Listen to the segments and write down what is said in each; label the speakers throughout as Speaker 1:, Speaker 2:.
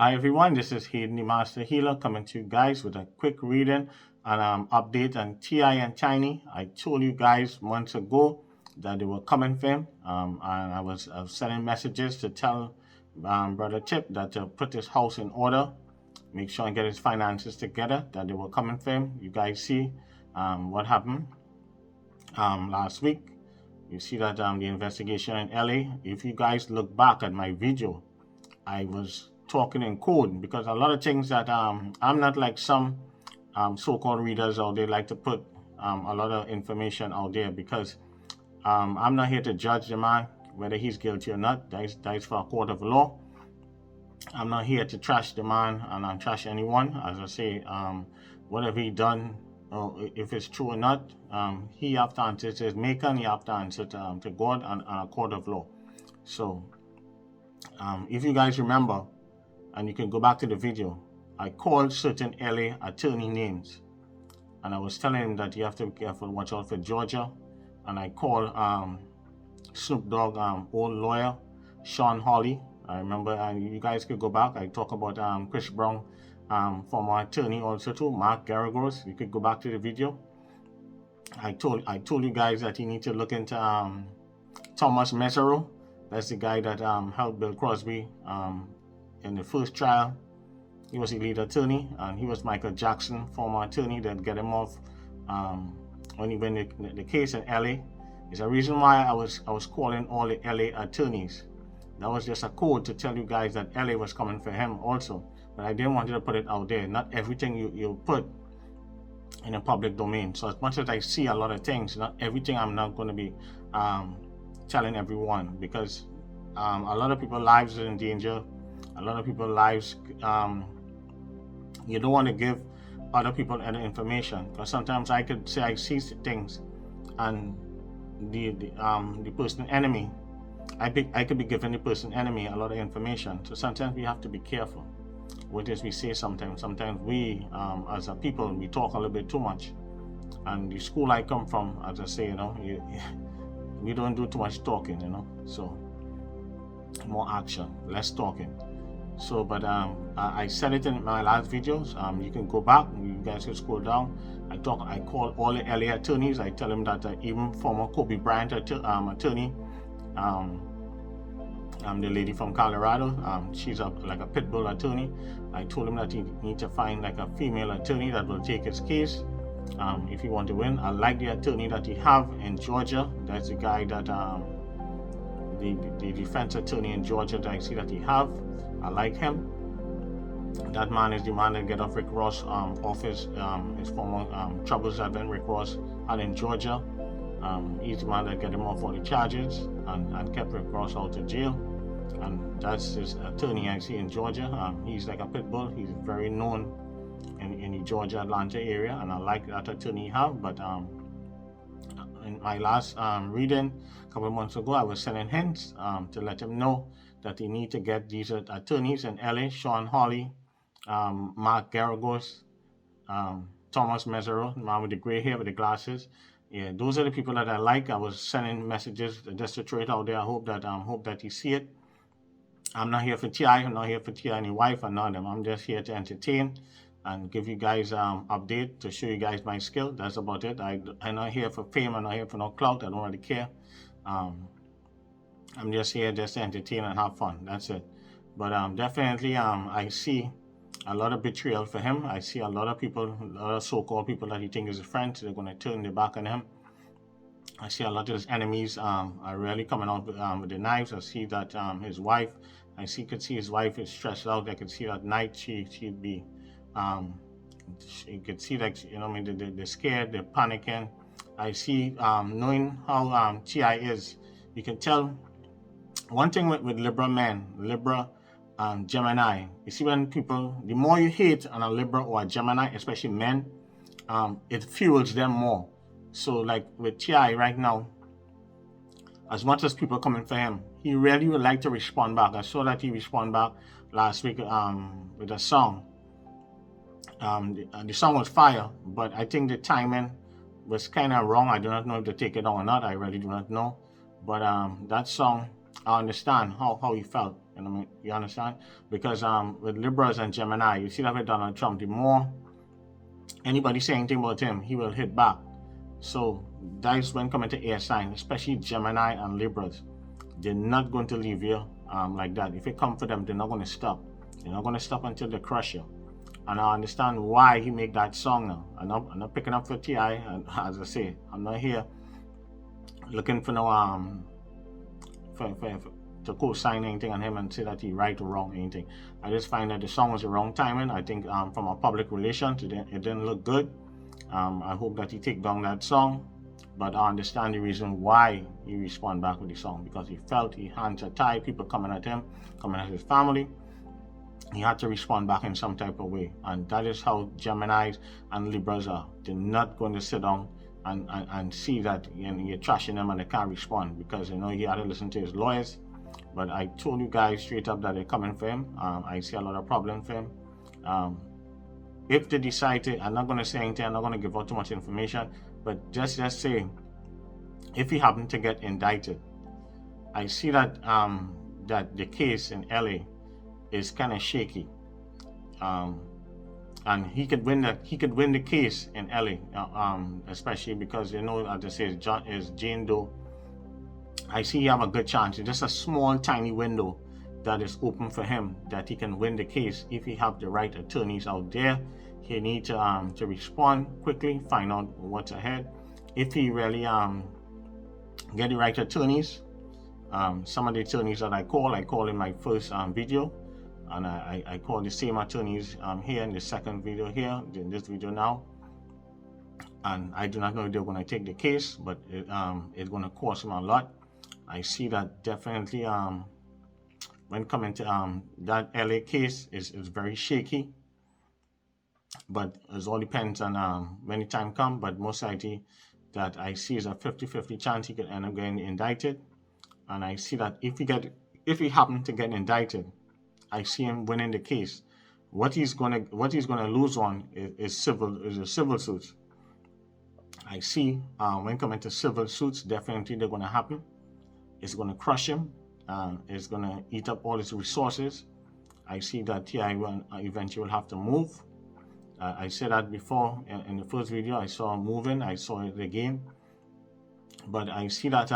Speaker 1: Hi everyone, this is Hayden the Master Healer coming to you guys with a quick reading and update on T.I. and Tiny. I told you guys months ago that they were coming for him, and I was sending messages to tell Brother Tip that to put his house in order, make sure and get his finances together, that they were coming for him. You guys see what happened last week. You see that the investigation in LA. If you guys look back at my video, I was talking in code because a lot of things that I'm not like some so-called readers out there like to put a lot of information out there because I'm not here to judge the man whether he's guilty or not. That is for a court of law. I'm not here to trash the man and trash anyone. As I say, whatever he done, if it's true or not, he have to answer to his maker and he have to answer to God and a court of law. So if you guys remember, and you can go back to the video, I called certain LA attorney names and I was telling him that you have to be careful, watch out for Georgia. And I called Snoop Dogg old lawyer Sean Hawley. I remember, and you guys could go back. I talk about Chris Brown, former attorney also too, Mark Garagos. You could go back to the video. I told you guys that you need to look into Thomas Mesereau. That's the guy that helped Bill Cosby in the first trial. He was the lead attorney, and he was Michael Jackson, former attorney that get him off when he won the case in LA. It's a reason why I was calling all the LA attorneys. That was just a code to tell you guys that LA was coming for him also. But I didn't want you to put it out there. Not everything you put in a public domain. So as much as I see a lot of things, not everything I'm not going to be telling everyone, because a lot of people's lives are in danger. A lot of people's lives, you don't want to give other people any information, because sometimes I could say I see things and the person enemy, I could be giving the person enemy a lot of information. So sometimes we have to be careful what is we say. Sometimes we as a people, we talk a little bit too much. And the school I come from, as I say, we don't do too much talking, so more action, less talking. So but I said it in my last videos. You can go back, you guys can scroll down. I call all the LA attorneys. I tell them that even former Kobe Bryant attorney, the lady from Colorado, she's like a pit bull attorney. I told him that he need to find like a female attorney that will take his case if he want to win. I like the attorney that he have in Georgia. That's the guy that the defense attorney in Georgia that I see that he have. I like him. That man is the man that get off Rick Ross office. His former troubles that then Rick Ross had in Georgia. He's the man that get him off all the charges and kept Rick Ross out of jail. And that's his attorney I see in Georgia. He's like a pit bull. He's very known in the Georgia, Atlanta area, and I like that attorney he have. But in my last reading a couple of months ago, I was sending hints to let him know that he need to get these attorneys in LA, Sean Hawley, Mark Garagos, Thomas Mesereau, the man with the gray hair with the glasses. Yeah, those are the people that I like. I was sending messages just to throw it out there. I hope that you see it. I'm not here for T.I. I'm not here for T.I. and his wife or none of them. I'm just here to entertain and give you guys update to show you guys my skill. That's about it. I'm not here for fame. I'm not here for no clout. I don't really care. I'm just here just to entertain and have fun. That's it. But definitely I see a lot of betrayal for him. I see a lot of people, a lot of so-called people that he thinks is a friend, they're going to turn their back on him. I see a lot of his enemies are really coming out with the knives. I see that his wife, could see his wife is stressed out. I could see at night she'd be, you could see like, they're scared, they're panicking. I see, knowing how T.I. is, you can tell one thing with Libra men, Libra Gemini. You see, when people, the more you hate on a Libra or a Gemini, especially men, it fuels them more. So like with T.I. right now, as much as people coming for him, he really would like to respond back. I saw that he responded back last week with a song. The song was fire, but I think the timing was kind of wrong. I do not know if they take it on or not. I really do not know. But that song, I understand how he felt. You know, you understand? Because with liberals and Gemini, you see that with Donald Trump, the more anybody say anything about him, he will hit back. So that is when coming to air sign, especially Gemini and Libras. They're not going to leave you like that. If you come for them, they're not going to stop. They're not going to stop until they crush you. And I understand why he made that song now. I'm not picking up for T.I. And as I say, I'm not here looking for no to co-sign anything on him and say that he right or wrong anything. I just find that the song was the wrong timing. I think from a public relations, it didn't look good. I hope that he take down that song, but I understand the reason why he respond back with the song, because he felt his hands are tied, people coming at him, coming at his family. He had to respond back in some type of way, and that is how Geminis and Libras are. They're not going to sit down and see that you're trashing them and they can't respond, because you know he had to listen to his lawyers. But I told you guys straight up that they're coming for him. I see a lot of problems for him. If they decide to, I'm not going to say anything, I'm not going to give out too much information, but just say, if he happened to get indicted, I see that that the case in LA is kind of shaky, and he could win the case in LA, especially because you know, as I say, is Jane Doe. I see he have a good chance. It's just a small, tiny window that is open for him that he can win the case if he have the right attorneys out there. He need to respond quickly, find out what's ahead. If he really get the right attorneys, some of the attorneys that I call in my first video, and I call the same attorneys here in the second video here, in this video now. And I do not know if they're going to take the case, but it's going to cost him a lot. I see that definitely when coming to that LA case is very shaky, but it all depends on when the time comes. But most likely that I see is a 50-50 chance he could end up getting indicted. And I see that if he happen to get indicted, I see him winning the case. What he's gonna lose on is a civil suits. I see when coming to civil suits, definitely they're gonna happen. It's gonna crush him. It's gonna eat up all his resources. I see that T.I. will eventually have to move. I said that before in the first video. I saw him moving. I saw it again. But I see that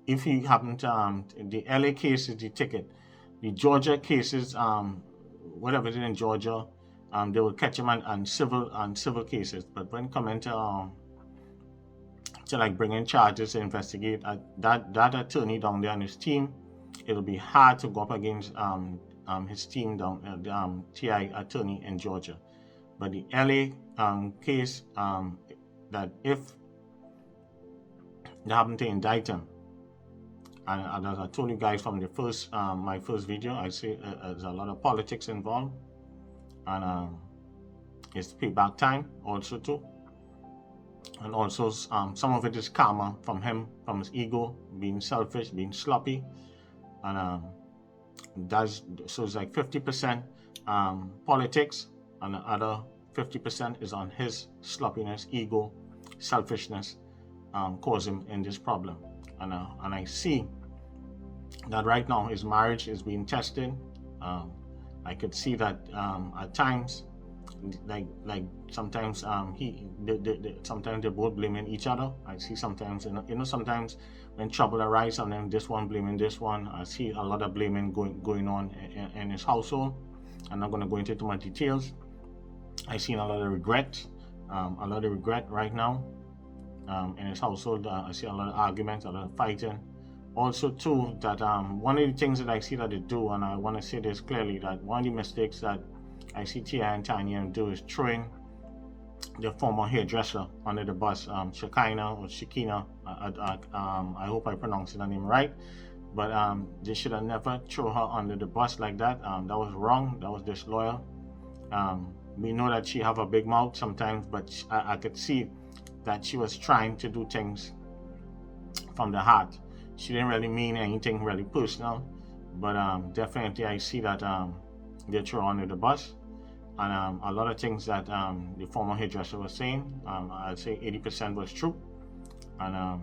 Speaker 1: if he happened to the LA case is the ticket. The Georgia cases, whatever it is in Georgia, they will catch him on civil cases. But when coming to like bringing charges to investigate, that attorney down there on his team, it'll be hard to go up against his team down T.I. attorney in Georgia. But the LA case, that if they happen to indict him, and as I told you guys from the first my first video, I say there's a lot of politics involved, and it's payback time also too. And also some of it is karma from him, from his ego, being selfish, being sloppy, and so it's like 50% politics, and the other 50% is on his sloppiness, ego, selfishness, cause him in this problem. And I see that right now his marriage is being tested. I could see that at times, like sometimes sometimes they're both blaming each other. I see sometimes, sometimes when trouble arises, sometimes this one blaming this one. I see a lot of blaming going on in his household. I'm not going to go into too much details. I see a lot of regret right now in his household. I see a lot of arguments, a lot of fighting. Also too, that one of the things that I see that they do, and I want to say this clearly, that one of the mistakes that I see T.I. and Tanya do is throwing their former hairdresser under the bus, Shekina. I hope I pronounced her name right, but they should have never thrown her under the bus like that. That was wrong. That was disloyal. We know that she have a big mouth sometimes, but I could see that she was trying to do things from the heart. She didn't really mean anything really personal, but definitely I see that they throw under the bus. And a lot of things that the former hairdresser was saying, I'd say 80% was true. And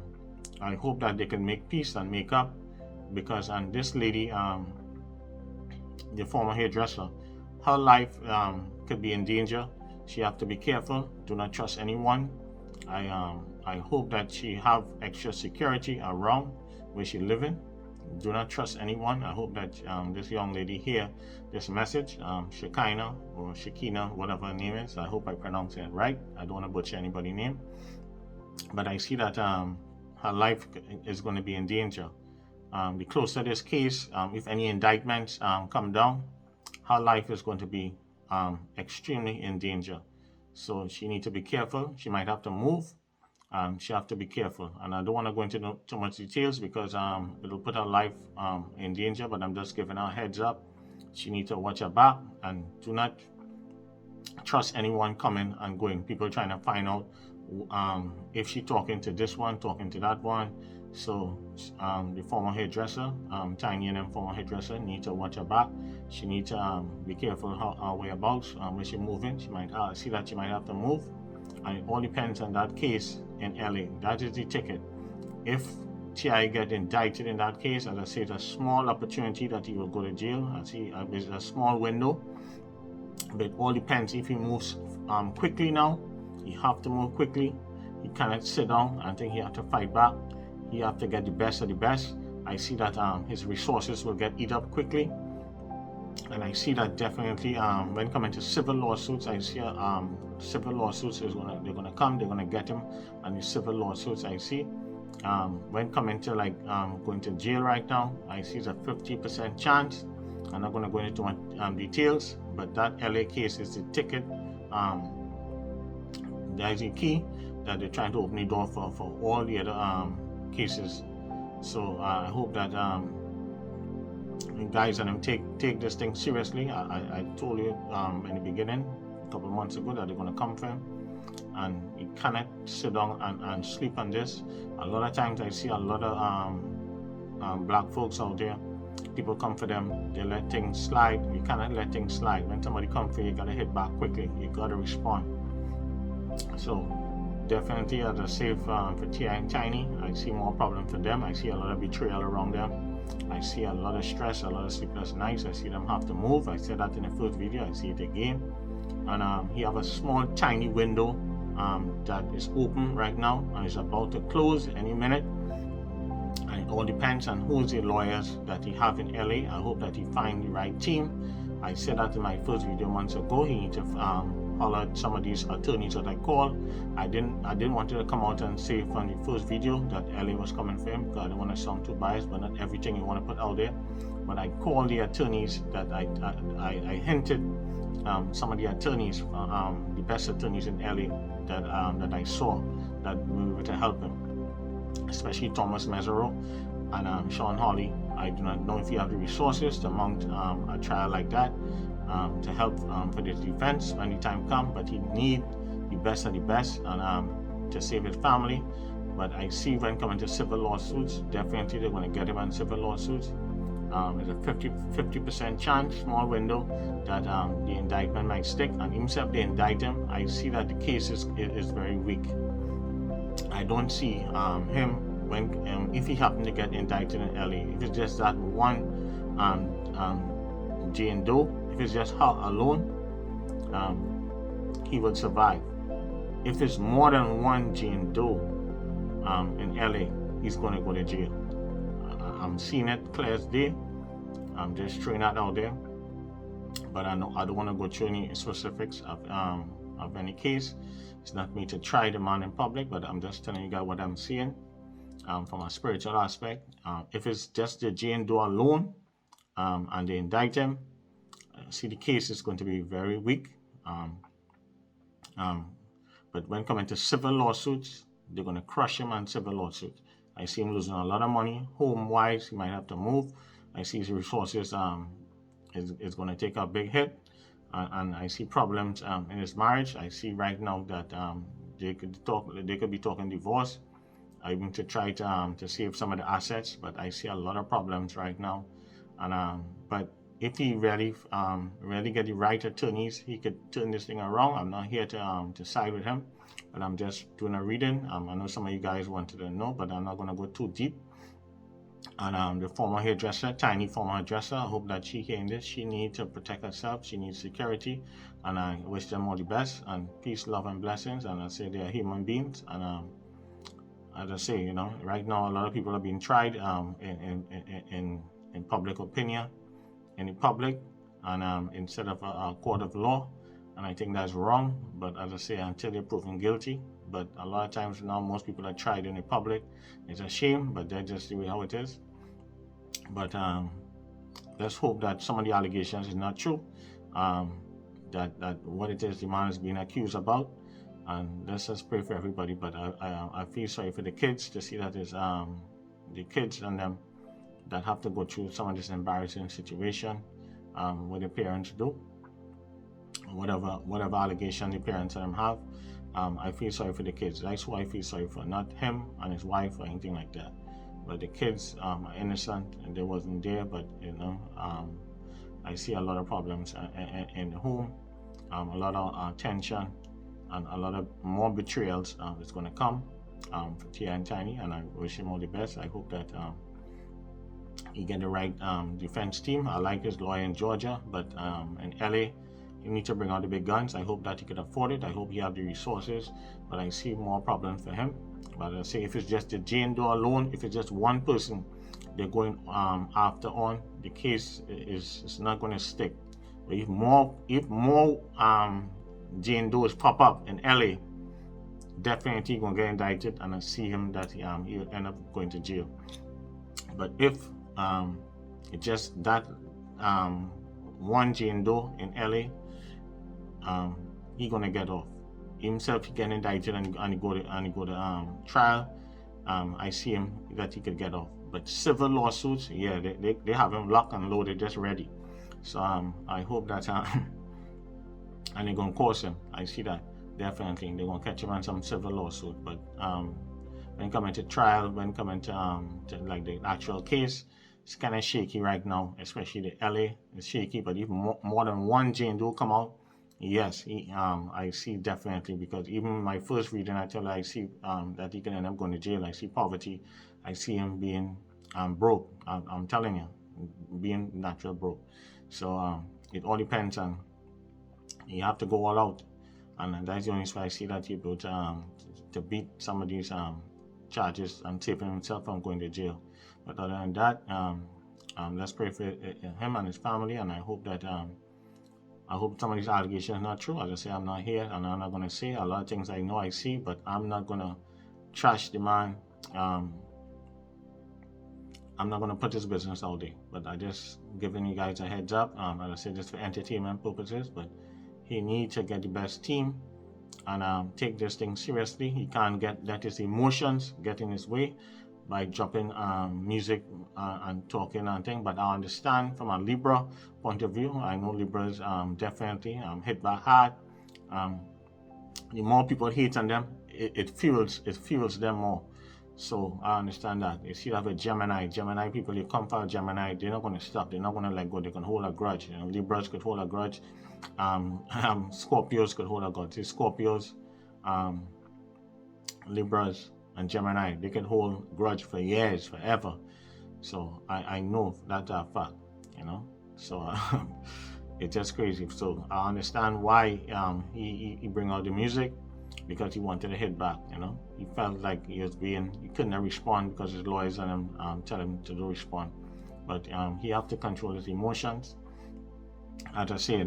Speaker 1: I hope that they can make peace and make up. because this lady, the former hairdresser, her life could be in danger. She have to be careful. Do not trust anyone. I hope that she have extra security around where she living. Do not trust anyone. I hope that this young lady hear this message, Shekinah or Shekina, whatever her name is. I hope I pronounce it right. I don't want to butcher anybody's name, but I see that her life is going to be in danger. The closer this case, if any indictments come down, her life is going to be extremely in danger. So she needs to be careful. She might have to move. She have to be careful. And I don't want to go into too much details because it'll put her life in danger, but I'm just giving her a heads up. She needs to watch her back and do not trust anyone coming and going. People trying to find out if she talking to this one, talking to that one. So the former hairdresser, Tiny and former hairdresser, need to watch her back. She needs to be careful her whereabouts when she's moving. She might see that she might have to move, and it all depends on that case in LA. That is the ticket. If T.I. get indicted in that case, as I say, it's a small opportunity that he will go to jail. I see it's a small window, but it all depends if he moves quickly now. He have to move quickly. He cannot sit down and think he have to fight back. He have to get the best of the best. I see that his resources will get eat up quickly, and I see that definitely when coming to civil lawsuits, I see civil lawsuits they're gonna come, they're gonna get him, and the civil lawsuits I see when coming to like going to jail right now, I see it's a 50% chance. I'm not gonna go into much details, but that LA case is the ticket. That is the key that they're trying to open the door for all the other cases. So I hope that you guys and them take this thing seriously. I told you in the beginning, a couple of months ago, that they're going to come for him, and you cannot sit down and sleep on this. A lot of times I see a lot of black folks out there, people come for them, they let things slide. You cannot let things slide. When somebody come for you, you got to hit back quickly. You got to respond. So definitely, as I say, for T.I. and Tiny, I see more problem for them. I see a lot of betrayal around them. I see a lot of stress, a lot of sleepless nights. I see them have to move. I said that in the first video. I see it again. And he have a small, tiny window that is open right now, and it's about to close any minute. And it all depends on who's the lawyers that he have in LA. I hope that he find the right team. I said that in my first video months ago. He need to holler at some of these attorneys that I called. I didn't want to come out and say from the first video that LA was coming for him, because I didn't want to sound too biased, but not everything you want to put out there. But I called the attorneys that I hinted, some of the attorneys, the best attorneys in LA that I saw that we were to help him, especially Thomas Mesereau and Sean Hawley. I do not know if you have the resources to mount a trial like that to help for the defense when the time comes, but he need the best of the best and to save his family. But I see when coming to civil lawsuits, definitely they're going to get him on civil lawsuits. There's a 50% chance, small window, that the indictment might stick, and even if they indict him, I see that the case is very weak. I don't see him when if he happened to get indicted in LA, if it's just that one Jane Doe, if it's just her alone, he would survive. If it's more than one Jane Doe in LA, he's going to go to jail. I'm seeing it clear as day. I'm just throwing that out there, but I don't want to go through any specifics of any case. It's not me to try the man in public, but I'm just telling you guys what I'm seeing from a spiritual aspect. If it's just the Jane Doe alone and they indict him, see the case is going to be very weak. But when coming to civil lawsuits, they're going to crush him on civil lawsuits. I see him losing a lot of money. Home-wise, he might have to move. I see his resources is going to take a big hit. And I see problems in his marriage. I see right now that they could be talking divorce, even to try to save some of the assets. But I see a lot of problems right now. And but if he really get the right attorneys, he could turn this thing around. I'm not here to side with him, but I'm just doing a reading. I know some of you guys wanted to know, but I'm not going to go too deep. And the former hairdresser, Tiny former hairdresser, I hope that she hearing this. She needs to protect herself. She needs security. And I wish them all the best. And peace, love, and blessings. And I say they are human beings. And as I say, right now a lot of people are being tried in public opinion, in the public, and instead of a court of law. And I think that's wrong. But as I say, until they're proven guilty. But a lot of times now, most people are tried in the public. It's a shame, but that's just the way how it is. But let's hope that some of the allegations is not true. That what it is the man is being accused about. And let's just pray for everybody. But I feel sorry for the kids to see that it's the kids and them that have to go through some of this embarrassing situation. What the parents do, whatever allegation the parents of them have. I feel sorry for the kids. That's who I feel sorry for, not him and his wife or anything like that. But the kids are innocent and they wasn't there. But I see a lot of problems in the home, a lot of tension, and a lot of more betrayals that's going to come for T.I. and Tiny. And I wish him all the best. I hope that he get the right defense team. I like his lawyer in Georgia, but in LA, he needs to bring out the big guns. I hope that he could afford it. I hope he have the resources, but I see more problems for him. But I say if it's just the Jane Doe alone, if it's just one person they're going after on, the case is not going to stick. But if more Jane Doe's pop up in LA, definitely gonna get indicted, and I see him that he'll end up going to jail. But if it's just that one Jane Doe in LA, he gonna get off. Himself, he get indicted and he go to trial. I see him that he could get off. But civil lawsuits, yeah, they have him locked and loaded, just ready. So I hope that and they're gonna cause him. I see that definitely. They're gonna catch him on some civil lawsuit. But when coming to trial, when coming to like the actual case, it's kind of shaky right now, especially the LA. It's shaky, but if more than one Jane Doe come out, yes, I see definitely, because even my first reading, I tell you, I see that he can end up going to jail. I see poverty. I see him being broke. I'm telling you, being natural broke. So it all depends on, you have to go all out. And that's the only way I see that he'll be able to beat some of these charges and saving himself from going to jail. But other than that, let's pray for him and his family, and I hope that I hope some of these allegations are not true. As I say, I'm not here, and I'm not going to say a lot of things I know I see, but I'm not going to trash the man. I'm not going to put his business out there, but I just giving you guys a heads up. As I said, just for entertainment purposes, but he needs to get the best team and take this thing seriously. He can't let his emotions get in his way by dropping music and talking and things. But I understand from a Libra point of view. I know Libras definitely hit back hard. The more people hate on them, it fuels them more. So I understand that. You see, have a Gemini people, you come for a Gemini, they're not going to stop. They're not going to let go. They can hold a grudge. Libras could hold a grudge. Scorpios could hold a grudge. Scorpios, Libras, and Gemini, they can hold grudge for years, forever. So I know that's a fact, So it's just crazy. So I understand why he bring out the music, because he wanted to hit back, He felt like he couldn't respond because his lawyers and him tell him to do respond. But he have to control his emotions. As I say,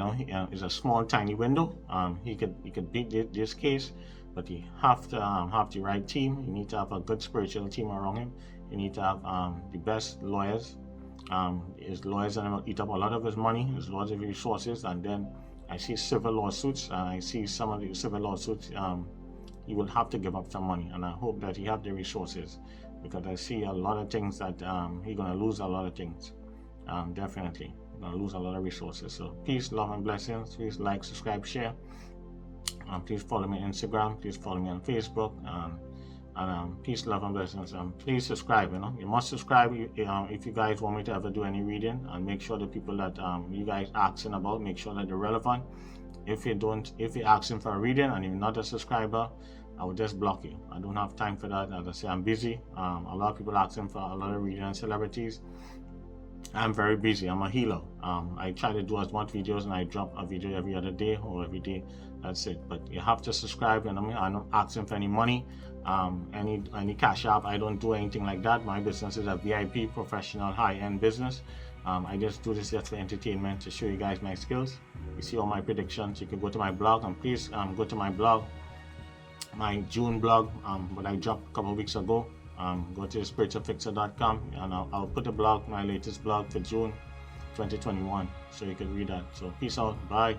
Speaker 1: it's a small, tiny window. He could beat this case, but he have to have the right team. You need to have a good spiritual team around him. You need to have the best lawyers. His lawyers and eat up a lot of his money, his lawyers of resources, and then I see civil lawsuits. I see some of the civil lawsuits. He will have to give up some money, and I hope that he have the resources, because I see a lot of things that he's gonna lose a lot of things. Definitely, gonna lose a lot of resources. So peace, love, and blessings. Please like, subscribe, share. Please follow me on Instagram. Please follow me on Facebook. And peace, love, and blessings. Please subscribe. You must subscribe if you guys want me to ever do any reading, and make sure the people that you guys asking about, make sure that they're relevant. If you're asking for a reading and you're not a subscriber, I will just block you. I don't have time for that. As I say, I'm busy. A lot of people asking for a lot of reading celebrities. I'm very busy. I'm a healer. I try to do as much videos, and I drop a video every other day or every day. That's it. But you have to subscribe, and I'm not asking for any money, any cash app. I don't do anything like that. My business is a VIP, professional, high-end business. I just do this just for entertainment, to show you guys my skills. You see all my predictions. You can go to my blog, and please go to my blog, my June blog, what I dropped a couple of weeks ago. Go to spiritualfixer.com, and I'll put the blog, my latest blog for June 2021, so you can read that. So peace out. Bye.